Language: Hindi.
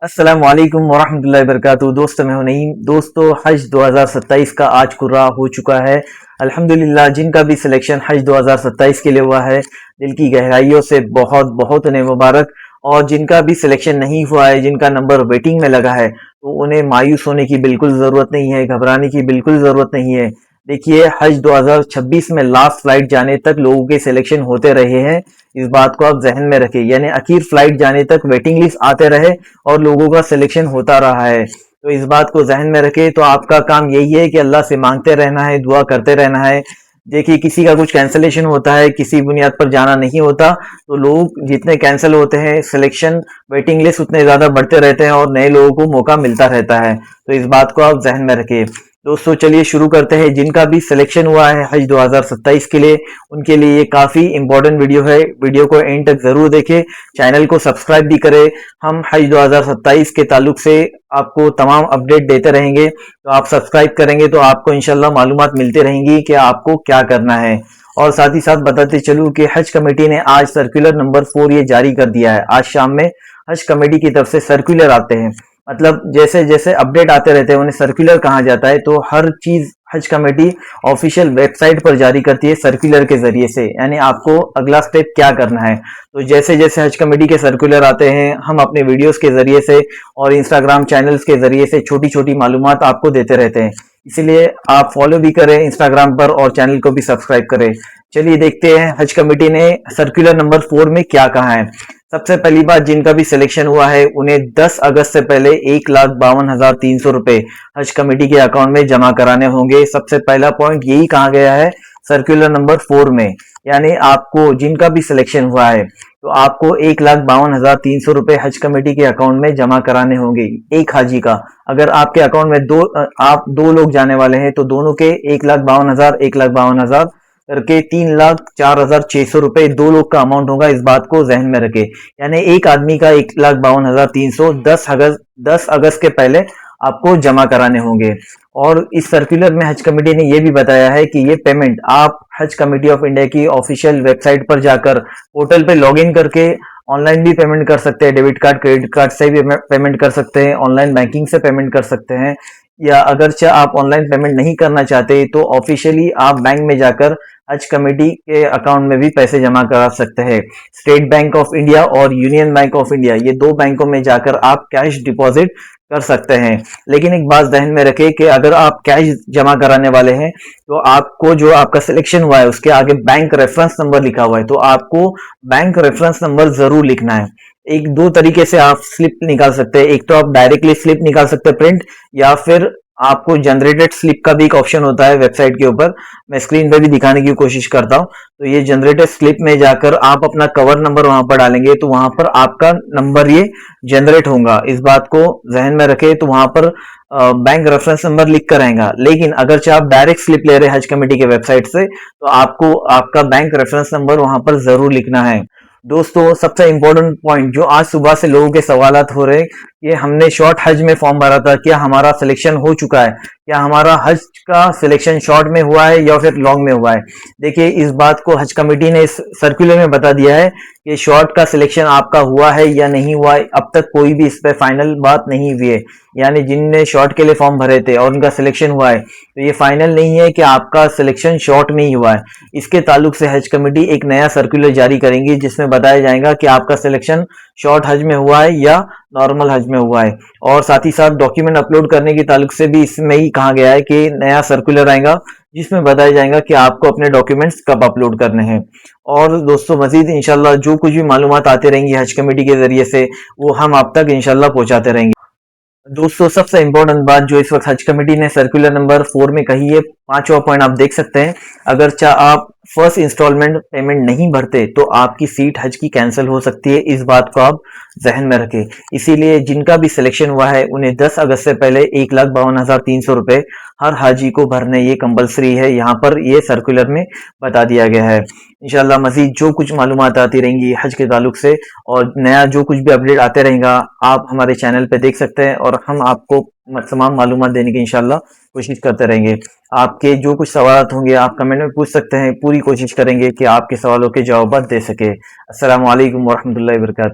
अस्सलाम वालेकुम वरहमतुल्लाहि वबरकातुहू। दोस्तों मैं हूं नईम। दोस्तों हज 2027 का आज पूरा हो चुका है अल्हम्दुलिल्लाह। जिनका भी सिलेक्शन हज 2027 के लिए हुआ है, दिल की गहराइयों से बहुत बहुत उन्हें मुबारक। और जिनका भी सिलेक्शन नहीं हुआ है, जिनका नंबर वेटिंग में लगा है, तो उन्हें मायूस होने की बिल्कुल ज़रूरत नहीं है, घबराने की बिल्कुल ज़रूरत नहीं है। देखिए, हज 2026 में लास्ट फ्लाइट जाने तक लोगों के सिलेक्शन होते रहे हैं। इस बात को आप जहन में रखें, यानी आखिर फ्लाइट जाने तक वेटिंग लिस्ट आते रहे और लोगों का सिलेक्शन होता रहा है। तो इस बात को जहन में रखें। तो आपका काम यही है कि अल्लाह से मांगते रहना है, दुआ करते रहना है। देखिए, किसी का कुछ कैंसलेशन होता है, किसी बुनियाद पर जाना नहीं होता, तो लोग जितने कैंसिल होते हैं, सिलेक्शन वेटिंग लिस्ट उतने ज्यादा बढ़ते रहते हैं और नए लोगों को मौका मिलता रहता है। तो इस बात को आप जहन में रखें। दोस्तों चलिए शुरू करते हैं। जिनका भी सिलेक्शन हुआ है हज 2027 के लिए, उनके लिए ये काफी इंपॉर्टेंट वीडियो है। वीडियो को एंड तक जरूर देखें, चैनल को सब्सक्राइब भी करें। हम हज 2027 के ताल्लुक से आपको तमाम अपडेट देते रहेंगे। तो आप सब्सक्राइब करेंगे तो आपको इंशाल्लाह मालूमात मिलती रहेंगी कि आपको क्या करना है। और साथ ही साथ बताते चलूं कि हज कमेटी ने आज सर्कुलर नंबर 4 ये जारी कर दिया है। आज शाम में हज कमेटी की तरफ से सर्कुलर आते हैं, मतलब जैसे जैसे अपडेट आते रहते हैं उन्हें सर्कुलर कहा जाता है। तो हर चीज हज कमेटी ऑफिशियल वेबसाइट पर जारी करती है सर्कुलर के जरिए से, यानी आपको अगला स्टेप क्या करना है। तो जैसे जैसे हज कमेटी के सर्कुलर आते हैं, हम अपने वीडियोस के जरिए से और इंस्टाग्राम चैनल्स के जरिए से छोटी छोटी मालूमात आपको देते रहते हैं। इसलिए आप फॉलो भी करें इंस्टाग्राम पर और चैनल को भी सब्सक्राइब करें। चलिए देखते हैं हज कमेटी ने सर्कुलर नंबर 4 में क्या कहा है। सबसे पहली बात, जिनका भी सिलेक्शन हुआ है उन्हें 10 अगस्त से पहले 1,52,300 रुपए हज कमेटी के अकाउंट में जमा कराने होंगे। सबसे पहला पॉइंट यही कहा गया है सर्कुलर नंबर 4 में, यानी आपको जिनका भी सिलेक्शन हुआ है तो आपको 1,52,300 रुपए हज कमेटी के अकाउंट में जमा कराने होंगे एक हाजी का। अगर आपके अकाउंट में आप दो लोग जाने वाले हैं तो दोनों के 1,52,000 करके 3,04,600 रुपए दो लोग का अमाउंट होगा। इस बात को जहन में रखे, यानी एक आदमी का 1,52,300 10 अगस्त के पहले आपको जमा कराने होंगे। और इस सर्कुलर में हज कमेटी ने यह भी बताया है कि ये पेमेंट आप हज कमेटी ऑफ इंडिया की ऑफिशियल वेबसाइट पर जाकर पोर्टल पे लॉगिन करके ऑनलाइन भी पेमेंट कर सकते हैं। डेबिट कार्ड क्रेडिट कार्ड से भी पेमेंट कर सकते हैं, ऑनलाइन बैंकिंग से पेमेंट कर सकते हैं, या अगरचे आप ऑनलाइन पेमेंट नहीं करना चाहते तो ऑफिशियली आप बैंक में जाकर हज कमेटी के अकाउंट में भी पैसे जमा करा सकते हैं। स्टेट बैंक ऑफ इंडिया और यूनियन बैंक ऑफ इंडिया, ये दो बैंकों में जाकर आप कैश डिपॉजिट कर सकते हैं। लेकिन एक बात ध्यान में रखें कि अगर आप कैश जमा कराने वाले हैं तो आपको जो आपका सिलेक्शन हुआ है उसके आगे बैंक रेफरेंस नंबर लिखा हुआ है, तो आपको बैंक रेफरेंस नंबर जरूर लिखना है। एक दो तरीके से आप स्लिप निकाल सकते हैं। एक तो आप डायरेक्टली स्लिप निकाल सकते हैं प्रिंट, या फिर आपको जनरेटेड स्लिप का भी एक ऑप्शन होता है वेबसाइट के ऊपर। मैं स्क्रीन पे भी दिखाने की कोशिश करता हूं। तो ये जनरेटेड स्लिप में जाकर आप अपना कवर नंबर वहां पर डालेंगे तो वहां पर आपका नंबर ये जनरेट होगा। इस बात को जहन में रखें। तो वहां पर बैंक रेफरेंस नंबर लिख कर आएगा। लेकिन अगर चाहे आप डायरेक्ट स्लिप ले रहे हैं हज कमेटी के वेबसाइट से तो आपको आपका बैंक रेफरेंस नंबर वहां पर जरूर लिखना है। दोस्तों सबसे इंपॉर्टेंट पॉइंट जो आज सुबह से लोगों के सवालात हो रहे हैं, ये हमने शॉर्ट हज में फॉर्म भरा था, क्या हमारा सिलेक्शन हो चुका है, क्या हमारा हज का सिलेक्शन शॉर्ट में हुआ है या फिर लॉन्ग में हुआ है। देखिए, इस बात को हज कमेटी ने इस सर्कुलर में बता दिया है कि शॉर्ट का सिलेक्शन आपका हुआ है या नहीं हुआ है। अब तक कोई भी इस पर फाइनल बात नहीं हुई है, यानी जिनने शॉर्ट के लिए फॉर्म भरे थे और उनका सिलेक्शन हुआ है तो ये फाइनल नहीं है कि आपका सिलेक्शन शॉर्ट में ही हुआ है। इसके ताल्लुक से हज कमेटी एक नया सर्कुलर जारी करेंगी जिसमें बताया जाएगा कि आपका सिलेक्शन शॉर्ट हज में हुआ है या नॉर्मल हज में हुआ है। और साथ ही साथ डॉक्यूमेंट अपलोड करने के ताल्लुक से भी इसमें ही कहा गया है कि नया सर्कुलर आएगा जिसमें बताया जाएगा कि आपको अपने डॉक्यूमेंट्स कब अपलोड करने हैं। और दोस्तों मजीद इंशाल्लाह जो कुछ भी मालूमात आती रहेंगी हज कमेटी के जरिए से वो हम आप तक इंशाल्लाह पहुंचाते रहेंगे। दोस्तों सबसे इंपॉर्टेंट बात जो इस वक्त हज कमेटी ने सर्कुलर नंबर 4 में कही है, पांचवा पॉइंट आप देख सकते हैं। अगर आप फर्स्ट इंस्टॉलमेंट पेमेंट नहीं भरते तो आपकी सीट हज की कैंसिल हो सकती है। इस बात को आप जहन में रखें। इसीलिए जिनका भी सिलेक्शन हुआ है उन्हें 10 अगस्त से पहले 1,52,300 रुपए हर हाजी को भरने ये कंपलसरी है। यहाँ पर ये सर्कुलर में बता दिया गया है। इंशाल्लाह मजीद जो कुछ मालूमात आती रहेंगी हज के ताल्लुक से और नया जो कुछ भी अपडेट आते रहेगा आप हमारे चैनल पे देख सकते हैं और हम आपको तमाम मालूमात देने की इंशाल्लाह कोशिश करते रहेंगे। आपके जो कुछ सवाल होंगे आप कमेंट में पूछ सकते हैं, पूरी कोशिश करेंगे कि आपके सवालों के जवाब दे सके। अस्सलाम वालेकुम वरहमतुल्लाहि वबरकातुहू।